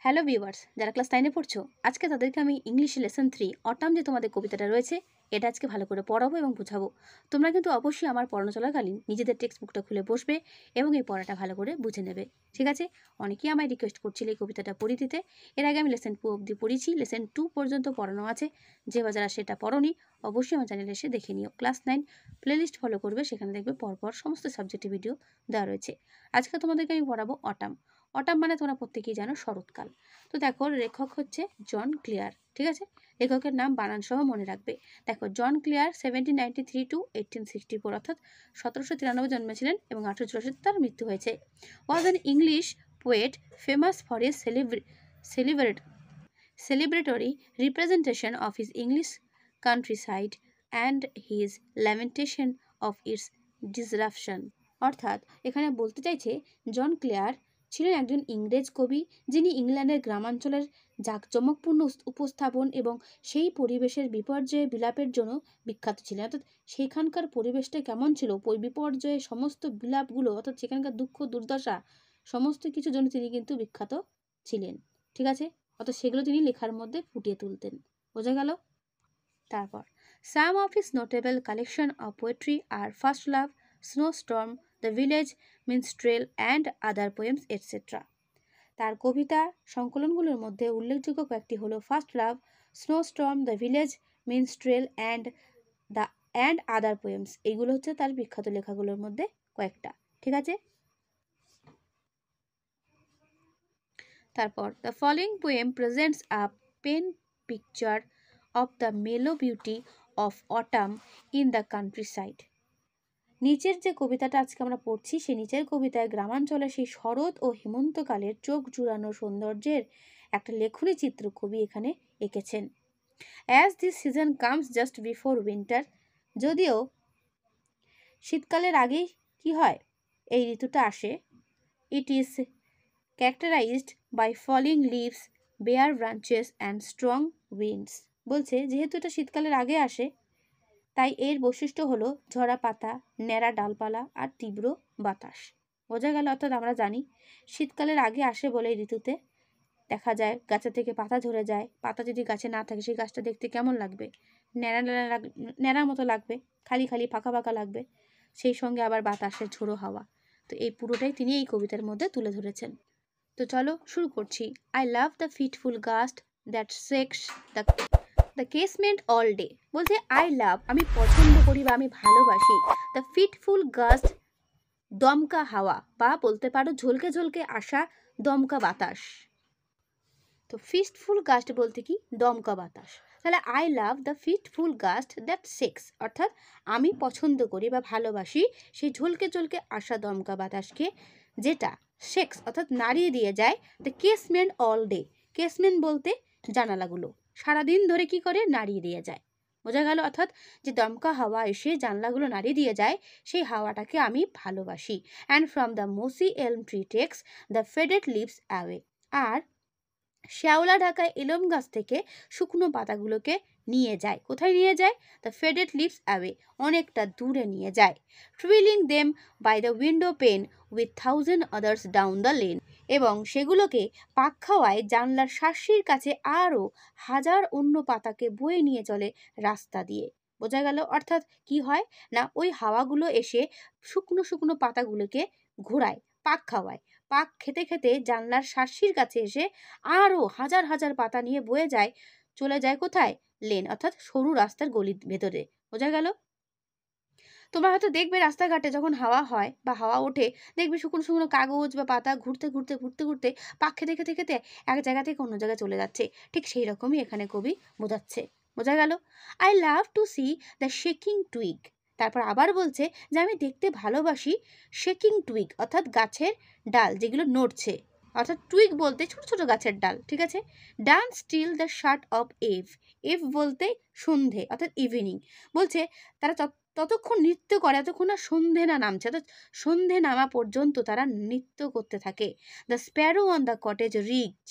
Hello viewers, যারা class 9 পড়ছো, আজকে তাদেরকে আমি ইংলিশ লেসন 3 অটাম যে তোমাদের কবিতাটা রয়েছে এটা আজকে ভালো করে পড়াবো এবং বোঝাবো। তোমরা কিন্তু অবশ্যই আমার পড়ানো চলাকালীন নিজেদের টেক্সট বুকটা খুলে বসবে এবং এই পড়াটা ভালো করে বুঝে নেবে, ঠিক আছে? অনেকেই আমায় রিকোয়েস্ট করছিল এই কবিতাটা পড়িয়ে দিতে। এর আগে আমি লেসন 2 অবধি পড়িয়েছি, লেসন 2 পর্যন্ত পড়ানো আছে। যে যারা সেটা পড়োনি অবশ্যই আমার চ্যানেলে এসে দেখে নিও। ক্লাস 9 প্লেলিস্ট ফলো করবে, সেখানে দেখবে পরপর সমস্ত সাবজেক্টের ভিডিও দেওয়া রয়েছে। আজকে তোমাদেরকে আমি পড়াবো অটাম। অটাম মানে তোমরা প্রত্যেকেই জানো শরৎকাল। তো দেখো, লেখক হচ্ছে জন ক্লিয়ার, ঠিক আছে? লেখকের নাম বানান সহ মনে রাখবে। দেখো, জন ক্লিয়ার 1793 টু 1864, অর্থাৎ 1793 জন্মেছিলেন এবং 1884 তার মৃত্যু হয়েছে। Was an English poet famous for his celebratory representation of his English countryside and his lamentation of its disruption। অর্থাৎ এখানে বলতে চাইছে জন ক্লেয়ার ছিলেন একজন ইংরেজ কবি, যিনি ইংল্যান্ডের গ্রামাঞ্চলের জাঁকজমকপূর্ণ উপস্থাপন এবং সেই পরিবেশের বিপর্যয়ে বিলাপের জন্য বিখ্যাত ছিলেন। অর্থাৎ সেখানকার পরিবেশটা কেমন ছিল, বিপর্যয়ে সমস্ত বিলাপগুলো, অর্থাৎ সেখানকার দুঃখ দুর্দশা সমস্ত কিছুর জন্য তিনি কিন্তু বিখ্যাত ছিলেন, ঠিক আছে? অর্থাৎ সেগুলো তিনি লেখার মধ্যে ফুটিয়ে তুলতেন। বোঝা গেল? তারপর some of his notable collection of poetry আর first love, snowstorm, the village minstrel and other poems etcetera. তার কবিতা সংকলনগুলোর মধ্যে উল্লেখযোগ্য কয়েকটি হলো first love, snowstorm, the village minstrel and other poems. এইগুলো হচ্ছে তার বিখ্যাত লেখাগুলোর মধ্যে কয়েকটা, ঠিক আছে? তারপর the following poem presents a pen picture of the mellow beauty of autumn in the countryside. নিচের যে কবিতাটা আজকে আমরা পড়ছি, সেই নিচের কবিতায় গ্রামাঞ্চলে সেই শরৎ ও হেমন্তকালের চোখ জুড়ানো সৌন্দর্যের একটা লেখনী চিত্র কবি এখানে এঁকেছেন। As this season comes just before winter, যদিও শীতকালের আগেই কি হয়, এই ঋতুটা আসে। It is characterized by falling leaves, bare branches and strong winds। বলছে যেহেতু এটা শীতকালের আগে আসে, তাই এর বৈশিষ্ট্য হলো ঝরা পাতা, ন্যাড়া ডালপালা আর তীব্র বাতাস। বোঝা গেল? অর্থাৎ আমরা জানি শীতকালের আগে আসে বলে এই ঋতুতে দেখা যায় গাছে থেকে পাতা ঝরে যায়। পাতা যদি গাছে না থাকে সেই গাছটা দেখতে কেমন লাগবে? ন্যাড়া ন্যাড়া ন্যাড়ার মতো লাগবে, খালি খালি ফাঁকা ফাঁকা লাগবে। সেই সঙ্গে আবার বাতাসের ঝোড়ো হাওয়া। তো এই পুরোটাই তিনি এই কবিতার মধ্যে তুলে ধরেছেন। তো চলো শুরু করছি। I love the fitful gust that shakes the casement all day. বলছে আই লাভ, আমি পছন্দ করি বা আমি ভালোবাসি, দ্য ফিটফুল গাস্ট, দমকা হাওয়া, বা বলতে পারো ঝলকে ঝলকে আসা দমকা বাতাস। তো ফিটফুল গাস্ট বলতে কি? দমকা বাতাস। তাহলে I love the fitful gust that shakes, অর্থাৎ আমি পছন্দ করি বা ভালোবাসি সেই ঝলকে ঝলকে আসা দমকা বাতাসকে, যেটা শেকস অর্থাৎ নাড়িয়ে দিয়ে যায় the casement all day. Casement বলতে জানালাগুলো সারাদিন ধরে কি করে? নাড়িয়ে দিয়ে যায়। বোঝা গেল? অর্থাৎ যে দমকা হাওয়া এসে জানলাগুলো নাড়িয়ে দিয়ে যায়, সেই হাওয়াটাকে আমি ভালোবাসি। And from the mossy elm tree takes the faded leaves away. আর শ্যাওলা ঢাকা এলম গাছ থেকে শুকনো পাতাগুলোকে নিয়ে যায়। কোথায় নিয়ে যায়? দ্য ফেডেড লিভস অ্যাওয়ে, অনেকটা দূরে নিয়ে যায়। Trilling them by the window pane with 1000 others down the lane. এবং সেগুলোকে পাক খাওয়ায় জানলার শাঁসির কাছে আরও হাজার অন্য পাতাকে বয়ে নিয়ে চলে রাস্তা দিয়ে। বোঝা গেল? অর্থাৎ কি হয় না, ওই হাওয়াগুলো এসে শুকনো শুকনো পাতাগুলোকে ঘোরায়, পাক খাওয়ায়। পাক খেতে খেতে জানলার শাঁসির কাছে এসে আরও হাজার হাজার পাতা নিয়ে বয়ে যায়, চলে যায় কোথায়? লেন, অর্থাৎ সরু রাস্তার গলির ভেতরে। বোঝা গেল? তোমরা হয়তো দেখবে রাস্তাঘাটে যখন হাওয়া হয় বা হাওয়া ওঠে, দেখবে শুকনো শুকনো কাগজ বা পাতা ঘুরতে ঘুরতে ঘুরতে ঘুরতে পাক খেতে খেতে খেতে এক জায়গা থেকে অন্য জায়গায় চলে যাচ্ছে। ঠিক সেই রকমই এখানে কবি বোঝাচ্ছে। বোঝা গেল? I love to see the shaking twig. তারপর আবার বলছে যে আমি দেখতে ভালোবাসি শেকিং টুইগ, অর্থাৎ গাছের ডাল যেগুলো নড়ছে। অর্থাৎ টুইগ বলতে ছোট ছোট গাছের ডাল, ঠিক আছে? Dance still the shut of eve. Eve বলতে সন্ধে, অর্থাৎ ইভিনিং। বলছে তারা ততক্ষণ নৃত্য করে যতক্ষণ না সন্ধে না নামছে, অর্থাৎ সন্ধে নামা পর্যন্ত তারা নৃত্য করতে থাকে। The sparrow on the cottage rick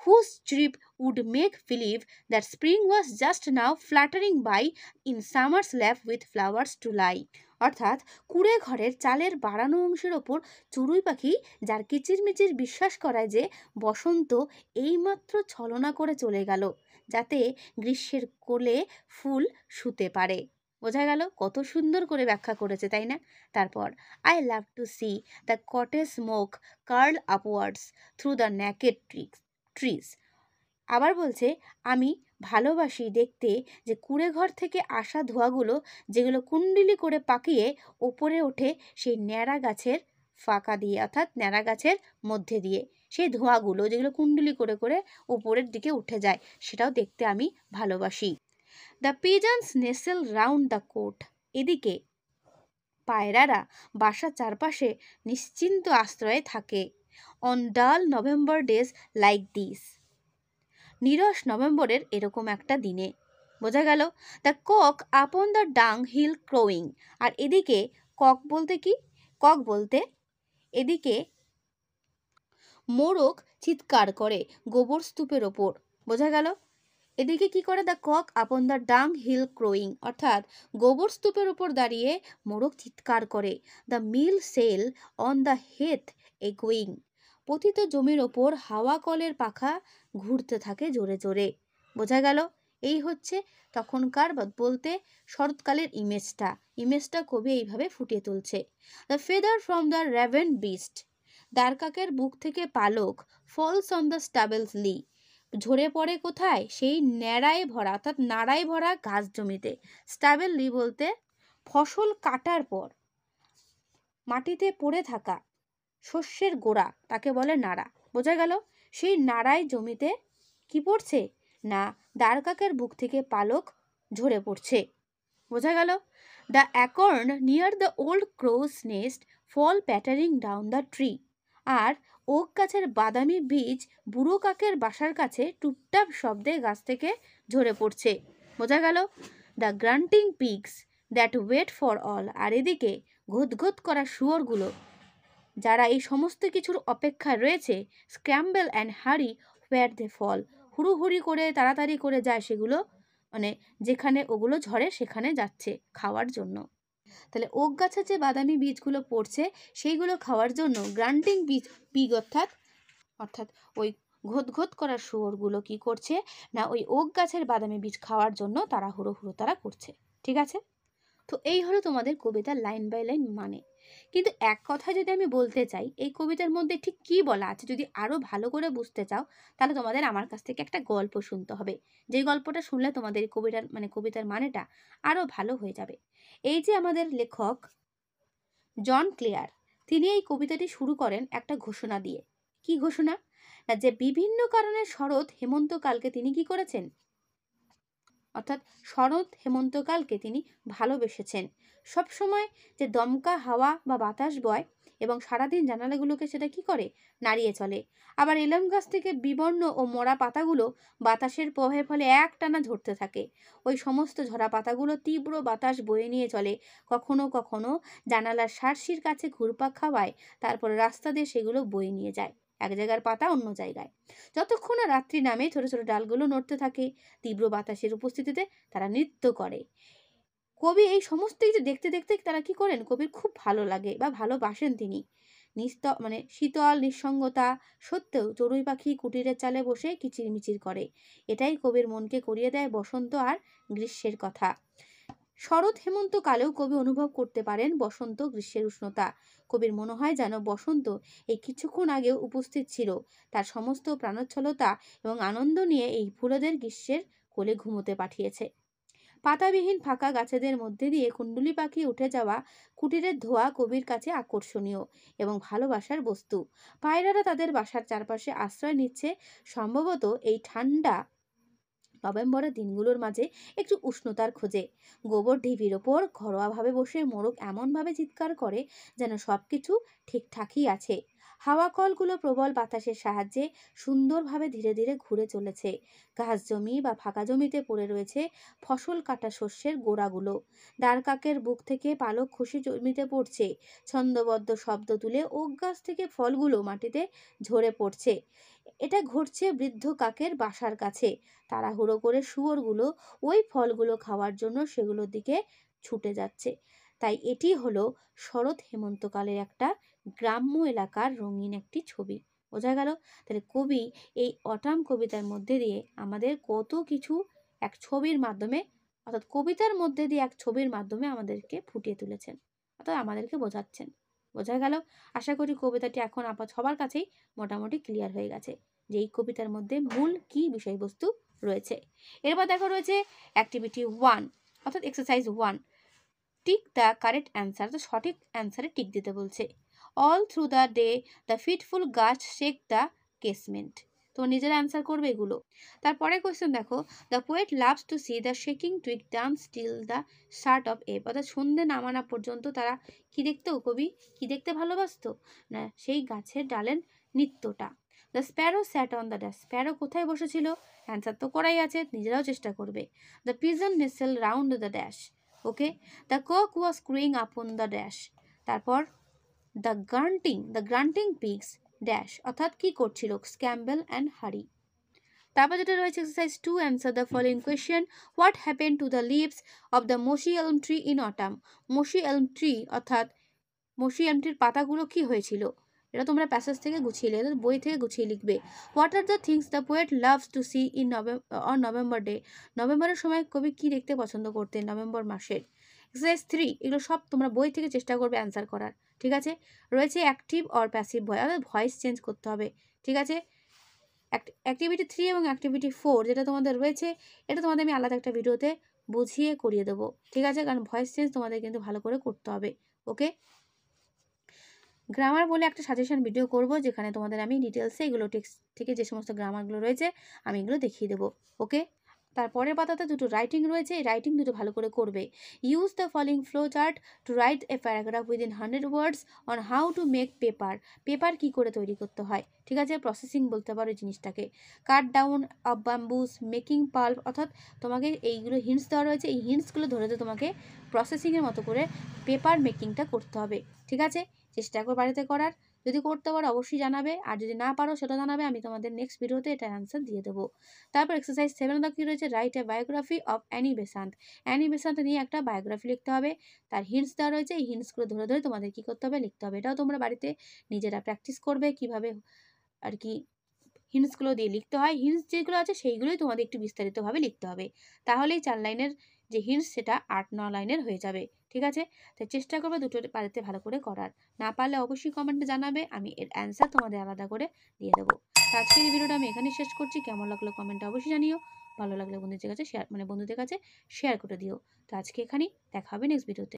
whose chirp would make believe that spring was just now fluttering by in summer's lap with flowers to lie. অর্থাৎ কুড়ে ঘরের চালের বাড়ানো অংশের ওপর চড়ুই পাখি যার কিচিরমিচির বিশ্বাস করায় যে বসন্ত এইমাত্র ছলনা করে চলে গেল যাতে গ্রীষ্মের কোলে ফুল শুতে পারে। বোঝা গেল? কত সুন্দর করে ব্যাখ্যা করেছে, তাই না? তারপর I love to see the cottage smoke curl upwards through the naked trees. আবার বলছে আমি ভালোবাসি দেখতে যে কুড়ে ঘর থেকে আসা ধোঁয়াগুলো যেগুলো কুণ্ডলি করে পাকিয়ে ওপরে ওঠে সেই ন্যাড়া গাছের ফাঁকা দিয়ে, অর্থাৎ ন্যাড়া গাছের মধ্যে দিয়ে সেই ধোঁয়াগুলো যেগুলো কুণ্ডলি করে করে ওপরের দিকে উঠে যায়, সেটাও দেখতে আমি ভালোবাসি। The pigeons nestle round the cote. এদিকে পায়রারা বাসার চারপাশে নিশ্চিন্ত আশ্রয়ে থাকে। On dull November days like this. নিরস নভেম্বরের এরকম একটা দিনে। বোঝা গেল? The cock upon the dunghill crowing. আর এদিকে কক বলতে কি? কক বলতে এদিকে মোরগ চিৎকার করে গোবর স্তূপের ওপর। বোঝা গেল? এদিকে কি করে? The cock upon the dunghill crowing, অর্থাৎ গোবর স্তূপের ওপর দাঁড়িয়ে মোরগ চিৎকার করে। The mill sail on the heath a going. পতিত জমির ওপর হাওয়া কলের পাখা ঘুরতে থাকে জোরে জোরে। বোঝা গেল? এই হচ্ছে তখনকার বলতে শরৎকালের ইমেজটা কবি এইভাবে ফুটিয়ে তুলছে। The feather from the raven breast. দ্বারকাকের বুক থেকে পালক falls on the stubbles lea. ঝরে পড়ে কোথায়? সেই ন্যাড়ায় ভরা অর্থাৎ নাড়ায় ভরা ঘাস জমিতে। স্টাবেল লি বলতে ফসল কাটার পর মাটিতে পড়ে থাকা শস্যের গোড়া, তাকে বলে নাড়া। বোঝা গেল? সেই নাড়ায় জমিতে কি পড়ছে? না, দ্বারকাকের বুক থেকে পালক ঝরে পড়ছে। বোঝা গেল? The acorn near the old crow's nest fall pattering down the tree. আর ওক গাছের বাদামি বীজ বুড়ো কাকের বাসার কাছে টুপটাপ শব্দে গাছ থেকে ঝরে পড়ছে। বোঝা গেল? The grunting pigs that wait for all. আর এদিকে ঘোত করা শুয়োরগুলো যারা এই সমস্ত কিছুর অপেক্ষায় রয়েছে, স্ক্র্যাম্বল অ্যান্ড হারি হোয়ার দে ফল। হুড়ুহুড়ি করে তাড়াতাড়ি করে যায় সেগুলো, মানে যেখানে ওগুলো ঝরে সেখানে যাচ্ছে খাওয়ার জন্য। তাহলে ওক গাছের যে বাদামি বীজগুলো পড়ছে সেইগুলো খাওয়ার জন্য গ্রান্টিং পিগ অর্থাৎ ওই ঘোত করা শুয়োরগুলো কি করছে? না, ওই ওক গাছের বাদামি বীজ খাওয়ার জন্য তারা হুড়ো তারা করছে। ঠিক আছে? তো এই হলো তোমাদের কবিতার লাইন বাই লাইন মানে। কিন্তু এক কথা যদি আমি বলতে চাই, এই কবিতার মধ্যে ঠিক কি বলা আছে যদি আরো ভালো করে বুঝতে চাও, তাহলে তোমাদের আমার কাছ থেকে একটা গল্প শুনতে হবে। যে গল্পটা শুনলে তোমাদের কবিতার মানেটা আরো ভালো হয়ে যাবে। এই যে আমাদের লেখক জন ক্লেয়ার, তিনি এই কবিতাটি শুরু করেন একটা ঘোষণা দিয়ে। কি ঘোষণা? না, যে বিভিন্ন কারণে শরৎ হেমন্তকালকে তিনি কি করেছেন, অর্থাৎ শরৎ হেমন্তকালকে তিনি ভালোবেসেছেন। সবসময় যে দমকা হাওয়া বা বাতাস বয় এবং সারাদিন জানালাগুলোকে সেটা কি করে? নাড়িয়ে চলে। আবার এলম গাছ থেকে বিবর্ণ ও মরা পাতাগুলো বাতাসের প্রভাবের ফলে একটানা ঝরতে থাকে। ওই সমস্ত ঝরা পাতাগুলো তীব্র বাতাস বয়ে নিয়ে চলে, কখনো কখনো জানালার শার্সির কাছে ঘুরপাক খাওয়ায়, তারপরে রাস্তা দিয়ে সেগুলো বয়ে নিয়ে যায় এক জায়গার পাতা অন্য জায়গায়। যতক্ষণ না রাত্রি নামে ছোট ছোট ডালগুলো নড়তে থাকে, তীব্র বাতাসের উপস্থিতিতে তারা নৃত্য করে। কবি এই সমস্ত কিছু দেখতে দেখতে তারা কি করেন? কবির খুব ভালো লাগে বা ভালোবাসেন তিনি। শীতল নিঃসঙ্গতা সত্ত্বেও চড়ুই পাখি কুটিরের চালে বসে কিচিরমিচির করে। এটাই কবির মনকে করিয়ে দেয় বসন্ত আর গ্রীষ্মের কথা। শরৎ হেমন্তকালেও কবি অনুভব করতে পারেন বসন্ত গ্রীষ্মের উষ্ণতা। কবির মনে হয় যেন বসন্ত এই কিছুক্ষণ আগেও উপস্থিত ছিল, তার সমস্ত প্রাণোচ্ছলতা এবং আনন্দ নিয়ে এই ফুলদের গ্রীষ্মের কোলে ঘুমোতে পাঠিয়েছে। পাতাবিহীন ফাঁকা গাছেদের মধ্যে দিয়ে কুণ্ডলি পাখি উঠে যাওয়া কুটিরের ধোঁয়া কবির কাছে আকর্ষণীয় এবং ভালোবাসার বস্তু। পায়রারা তাদের বাসার চারপাশে আশ্রয় নিচ্ছে, সম্ভবত এই ঠান্ডা নভেম্বরের দিনগুলোর মাঝে একটু উষ্ণতার খোঁজে। গোবর ঢিবির ওপর ঘরোয়াভাবে বসে মোরগ এমনভাবে চিৎকার করে যেন সবকিছু ঠিকঠাকই আছে। হাওয়া কলগুলো প্রবল বাতাসের সাহায্যে সুন্দরভাবে ধীরে ধীরে ঘুরে চলেছে। ঘাস জমি বা ফাঁকা জমিতে পড়ে রয়েছে ফসল কাটা শস্যের গোড়াগুলো। ডার কাকের বুক থেকে পালক খুশি জমিতে পড়ছে। ছন্দবদ্ধ শব্দ তুলে ওক গাছ থেকে ফলগুলো মাটিতে ঝরে পড়ছে। এটা ঘটছে বৃদ্ধ কাকের বাসার কাছে। তাড়াহুড়ো করে শুয়োরগুলো ওই ফলগুলো খাওয়ার জন্য সেগুলোর দিকে ছুটে যাচ্ছে। তাই এটি হলো শরৎ হেমন্তকালের একটা গ্রাম্য এলাকার রঙিন একটি ছবি। বোঝা গেল? তাহলে কবি এই অটাম কবিতার মধ্যে দিয়ে আমাদের কত কিছু এক ছবির মাধ্যমে, অর্থাৎ কবিতার মধ্যে দিয়ে এক ছবির মাধ্যমে আমাদেরকে ফুটিয়ে তুলেছেন, অর্থাৎ আমাদেরকে বোঝাচ্ছেন। বোঝা গেল? আশা করি কবিতাটি এখন সবার কাছেই মোটামুটি ক্লিয়ার হয়ে গেছে যে এই কবিতার মধ্যে মূল কি বিষয়বস্তু রয়েছে। এরপর দেখো রয়েছে অ্যাক্টিভিটি 1, অর্থাৎ exercise 1, tick the correct answer. তো সঠিক অ্যান্সারে টিক দিতে বলছে। All through the day the fitful gust shake the casement. তো নিজেরা অ্যান্সার করবে এগুলো। তারপরে কোয়েশ্চেন দেখো, the poet loves to see the shaking twig dance till the shut of eve. অর্থাৎ সন্ধে নামানা পর্যন্ত তারা কি দেখতো, কবি কি দেখতে ভালোবাসতো না সেই গাছের ডালের নৃত্যটা। The sparrow sat on the dash. স্প্যারো কোথায় বসেছিল? অ্যান্সার তো করাই আছে, নিজেরাও চেষ্টা করবে। The pigeon nestle round the dash. Okay, the cock was crowing upon the dash. তারপর দ্য গ্রান্টিং পিগস ড্যাশ, অর্থাৎ কি করছিল? Scramble and hurry. তারপর যেটা রয়েছে exercise 2, answer the following question. What happen to the leaves of the mossy elm tree in autumn. মসি elm tree অর্থাৎ মসি এলম ট্রির পাতাগুলো কি হয়েছিল? এটা তোমরা প্যাসেজ থেকে গুছিয়ে লিখবে, বই থেকে গুছিয়ে লিখবে। What are the things the poet loves to see in November day. নভেম্বরের সময় কবি কি দেখতে পছন্দ করতেন নভেম্বর মাসের? এক্সারসাইজ 3, এগুলো সব তোমরা বই থেকে চেষ্টা করবে অ্যান্সার করার। ঠিক আছে? রয়েছে অ্যাক্টিভ অর প্যাসিভ ভয়েস, অর্থাৎ ভয়েস চেঞ্জ করতে হবে। ঠিক আছে? অ্যাক্টিভিটি 3 এবং অ্যাক্টিভিটি 4 যেটা তোমাদের রয়েছে, এটা তোমাদের আমি আলাদা একটা ভিডিওতে বুঝিয়ে করিয়ে দেবো। ঠিক আছে? কারণ ভয়েস চেঞ্জ তোমাদের কিন্তু ভালো করে করতে হবে। ওকে, গ্রামার বলে একটা সাজেশন ভিডিও করব যেখানে তোমাদের আমি ডিটেলসে এগুলো টেক্সট থেকে যে সমস্ত গ্রামারগুলো রয়েছে আমি এগুলো দেখিয়ে দেবো। ওকে, তারপরের পাতাতে দুটো রাইটিং রয়েছে, এই রাইটিং দুটো ভালো করে করবে। Use the following flow chart to write a paragraph within 100 words on how to make paper. Paper কী করে তৈরি করতে হয়, ঠিক আছে? প্রসেসিং বলতে পারো এই জিনিসটাকে। Cut down of bamboos, making pulp, অর্থাৎ তোমাকে এইগুলো হিন্টস দেওয়া রয়েছে, এই হিন্টসগুলো ধরে তোমাকে প্রসেসিংয়ের মতো করে পেপার মেকিংটা করতে হবে। ঠিক আছে? চেষ্টা করো বাড়িতে করার। যদি করতে পারো অবশ্যই জানাবে, আর যদি না পারো সেটা জানাবে, আমি তোমাদের নেক্সট ভিডিওতে এটার অ্যান্সার দিয়ে দেবো। তারপর এক্সারসাইজ 7 কী রয়েছে? Write a biography of Annie Besant. Annie Besant নিয়ে একটা বায়োগ্রাফি লিখতে হবে। তার হিন্টস দেওয়া রয়েছে, এই হিন্টসগুলো ধরে ধরে তোমাদের কী করতে হবে? লিখতে হবে। এটাও তোমরা বাড়িতে নিজেরা প্র্যাকটিস করবে কিভাবে আর কি হিন্টসগুলো দিয়ে লিখতে হয়। হিন্টস যেগুলো আছে সেইগুলোই তোমাদের একটু বিস্তারিতভাবে লিখতে হবে, তাহলেই 4 লাইনের যে হিন্টস সেটা 8-9 লাইনের হয়ে যাবে। ঠিক আছে? তাই চেষ্টা করবে দুটো বাড়িতে ভালো করে করার। না পারলে অবশ্যই কমেন্টে জানাবে, আমি এর অ্যান্সার তোমাদের আলাদা করে দিয়ে দেবো। তো আজকের এই ভিডিওটা আমি এখানেই শেষ করছি। কেমন লাগলো কমেন্টে অবশ্যই জানিও। ভালো লাগলে বন্ধুদের কাছে শেয়ার করে দিও। তো আজকে এখানেই, দেখা হবে নেক্সট ভিডিওতে।